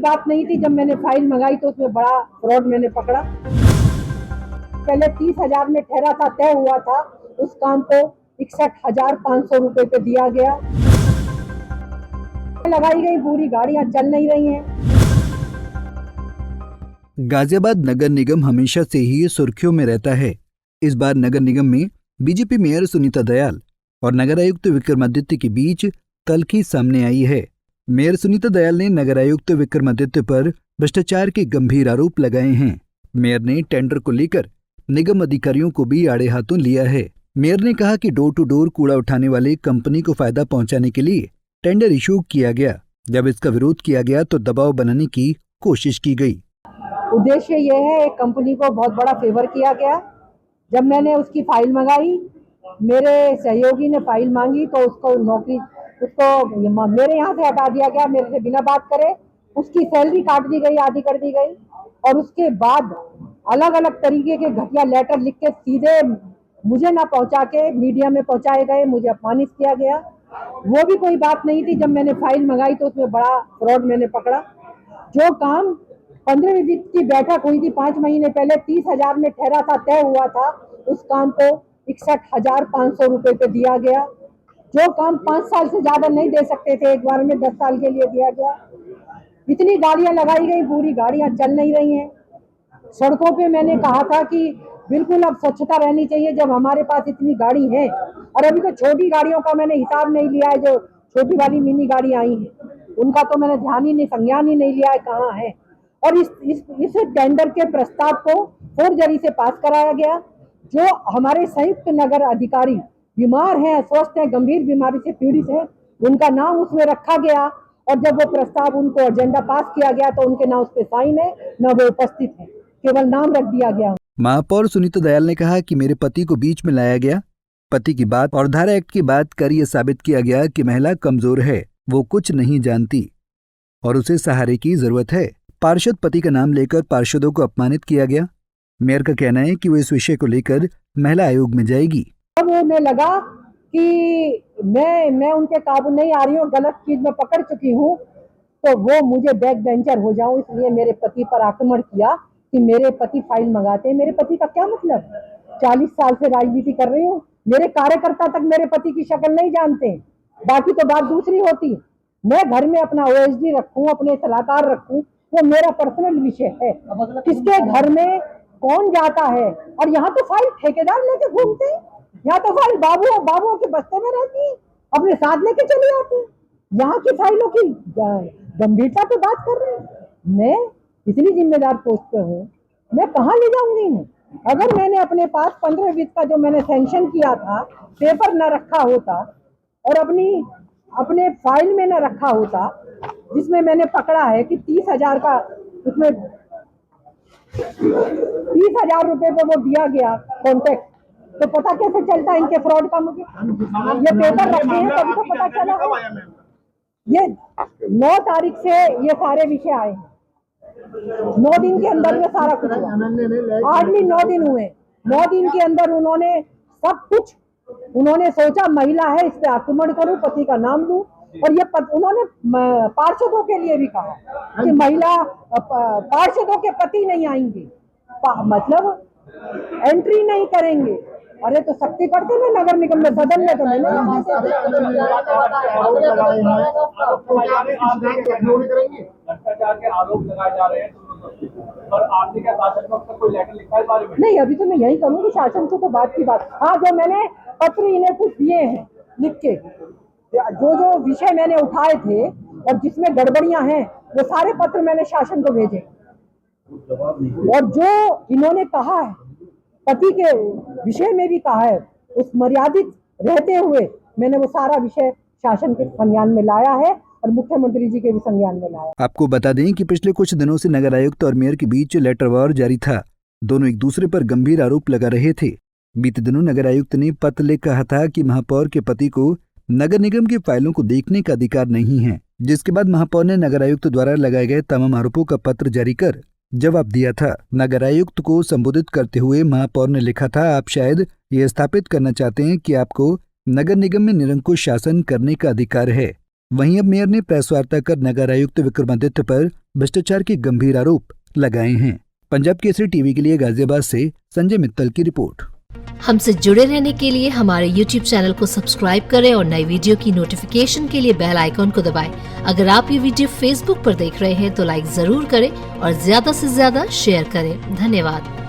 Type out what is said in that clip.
बात नहीं थी। जब मैंने फाइल मंगाई तो उसमें बड़ा फ्रॉड मैंने पकड़ा। पहले 30,000 में ठहरा था, तय हुआ था, उस काम को 61,500 रुपए पे दिया गया। लगाई गई पूरी गाड़ियां चल नहीं रही हैं। गाजियाबाद नगर निगम हमेशा से ही सुर्खियों में रहता है। इस बार नगर निगम में बीजेपी मेयर सुनीता दयाल और नगर आयुक्त विक्रमादित्य के बीच तल्खी सामने आई है। मेयर सुनीता दयाल ने नगर आयुक्त विक्रमादित्य पर भ्रष्टाचार के गंभीर आरोप लगाए हैं। मेयर ने टेंडर को लेकर निगम अधिकारियों को भी आड़े हाथों लिया है। मेयर ने कहा कि डोर टू डोर कूड़ा उठाने वाले कंपनी को फायदा पहुंचाने के लिए टेंडर इशू किया गया। जब इसका विरोध किया गया तो दबाव बनाने की कोशिश की गई। उद्देश्य ये है, एक कंपनी को बहुत बड़ा फेवर किया गया। जब मैंने उसकी फाइल मंगाई, मेरे सहयोगी ने फाइल मांगी तो उसको मेरे यहाँ से हटा दिया गया, मेरे से बिना बात करे। उसकी सैलरी काट दी गई, आधी कर दी गई। और उसके बाद अलग अलग तरीके के घटिया लेटर लिख के सीधे मुझे ना पहुंचा के मीडिया में पहुंचाए गए, मुझे अपमानित किया गया। वो भी कोई बात नहीं थी। जब मैंने फाइल मंगाई तो उसमें बड़ा फ्रॉड मैंने पकड़ा। जो काम 15वीं वित्त की बैठक हुई थी 5 महीने पहले, 30,000 में ठहरा था, तय हुआ था, उस काम को 61,500 रुपए पे दिया गया। जो काम 5 साल से ज्यादा नहीं दे सकते थे, एक बार में 10 साल के लिए दिया गया। इतनी गाड़ियां लगाई गई, पूरी गाड़ियां चल नहीं रही हैं। सड़कों पे मैंने कहा था कि बिल्कुल अब स्वच्छता रहनी चाहिए, जब हमारे पास इतनी गाड़ी है। और अभी तो छोटी गाड़ियों का मैंने हिसाब नहीं लिया है, जो छोटी वाली मिनी गाड़ी आई है उनका तो मैंने ध्यान ही नहीं, संज्ञान ही नहीं लिया है कहाँ है। और इस टेंडर के प्रस्ताव को फोर्जरी से पास कराया गया। जो हमारे संयुक्त नगर अधिकारी बीमार हैं, अस्वस्थ हैं, गंभीर बीमारी से पीड़ित हैं, उनका नाम उसमें रखा गया। और जब वो प्रस्ताव उनको एजेंडा पास किया गया तो उनके नाम उस पे साइन है, न वो उपस्थित है, केवल नाम रख दिया गया। महापौर सुनीता दयाल ने कहा कि मेरे पति को बीच में लाया गया। पति की बात और धारा एक्ट की बात कर यह साबित किया गया कि महिला कमजोर है, वो कुछ नहीं जानती और उसे सहारे की जरूरत है। पार्षद पति का नाम लेकर पार्षदों को अपमानित किया गया। मेयर का कहना है कि वो इस विषय को लेकर महिला आयोग में जाएगी। अब उन्हें लगा कि मैं उनके काबू नहीं आ रही हूँ, गलत चीज में पकड़ चुकी हूँ, तो वो मुझे बैक बेंचर हो जाऊं, इसलिए मेरे पति पर आक्रमण किया कि मेरे पति फाइल मंगाते हैं। मेरे पति का क्या मतलब? 40 साल से राजनीति कर रही हूँ, मेरे कार्यकर्ता तक मेरे पति की शक्ल नहीं जानते। बाकी तो बात दूसरी होती। मैं घर में अपना ओएसडी रखूं, अपने सलाहकार रखूं, वो मेरा पर्सनल विषय है। किसके घर में कौन जाता है? और यहाँ तो फाइल ठेकेदार लेके घूमते हैं, यहाँ तो फाइल बाबुओं के बस्ते में रहती है, अपने साथ लेके चले आते हैं। यहाँ की फाइलों की गंभीरता पे बात कर रहे हैं। मैं इतनी जिम्मेदार पोस्ट पे हूँ, मैं कहाँ ले जाऊंगी इन्हें? अगर मैंने अपने पास 15 वित्त का जो मैंने सैंक्शन किया था पेपर न रखा होता और अपने फाइल में न रखा होता, जिसमें मैंने पकड़ा है कि 30,000 का, उसमें 30,000 रुपए पे वो दिया गया कॉन्ट्रैक्ट, तो पता कैसे चलता इनके फ्रॉड का? मुझे ये पेपर रखे हैं तभी तो पता चला है। ये 9 तारीख से ये सारे विषय आए हैं, 9 दिन के अंदर ये सारा कुछ हुआ। हार्डली 9 दिन हुए, 9 दिन के अंदर उन्होंने सब कुछ, उन्होंने सोचा महिला है, इस पे आक्रमण करूं, पति का नाम लूं। और ये उन्होंने पार्षदों के लिए भी कहा कि महिला पार्षदों के पति नहीं आएंगे, मतलब एंट्री नहीं करेंगे। अरे तो शक्ति करते ना नगर निगम में, सदन में तो नहीं भ्रष्टाचार के आरोप लगाए जा रहे हैं, और आपने क्या शासन में कोई लेटर लिखा है इस बारे में? नहीं, अभी तो मैं यही करूंगी, शासन को तो बात की बात। हाँ, जो मैंने पत्र इन्हें कुछ दिए हैं लिख के, जो विषय मैंने उठाए थे और जिसमें गड़बड़ियां हैं, वो सारे पत्र मैंने शासन को भेजे। और जो इन्होंने कहा है, पति के विषय में भी कहा है, उस मर्यादित रहते हुए मैंने वो सारा विषय शासन के संज्ञान में लाया है और मुख्यमंत्री जी के भी संज्ञान में लाया। आपको बता दें कि पिछले कुछ दिनों से नगर आयुक्त और मेयर के बीच लेटर वॉर जारी था। दोनों एक दूसरे पर गंभीर आरोप लगा रहे थे। बीते दिनों नगर आयुक्त ने पत्र लिख कहा था कि महापौर के पति को नगर निगम की फाइलों को देखने का अधिकार नहीं है, जिसके बाद महापौर ने नगर आयुक्त द्वारा लगाए गए तमाम आरोपों का पत्र जारी कर जवाब दिया था। नगर आयुक्त को संबोधित करते हुए महापौर ने लिखा था, आप शायद ये स्थापित करना चाहते हैं कि आपको नगर निगम में निरंकुश शासन करने का अधिकार है। वहीं अब मेयर ने प्रेस वार्ता कर नगर आयुक्त विक्रमादित्य पर भ्रष्टाचार के गंभीर आरोप लगाए हैं। पंजाब केसरी टीवी के लिए गाजियाबाद से संजय मित्तल की रिपोर्ट। हमसे जुड़े रहने के लिए हमारे YouTube चैनल को सब्सक्राइब करें और नई वीडियो की नोटिफिकेशन के लिए बेल आइकॉन को दबाएं। अगर आप ये वीडियो Facebook पर देख रहे हैं तो लाइक जरूर करें और ज्यादा से ज्यादा शेयर करें। धन्यवाद।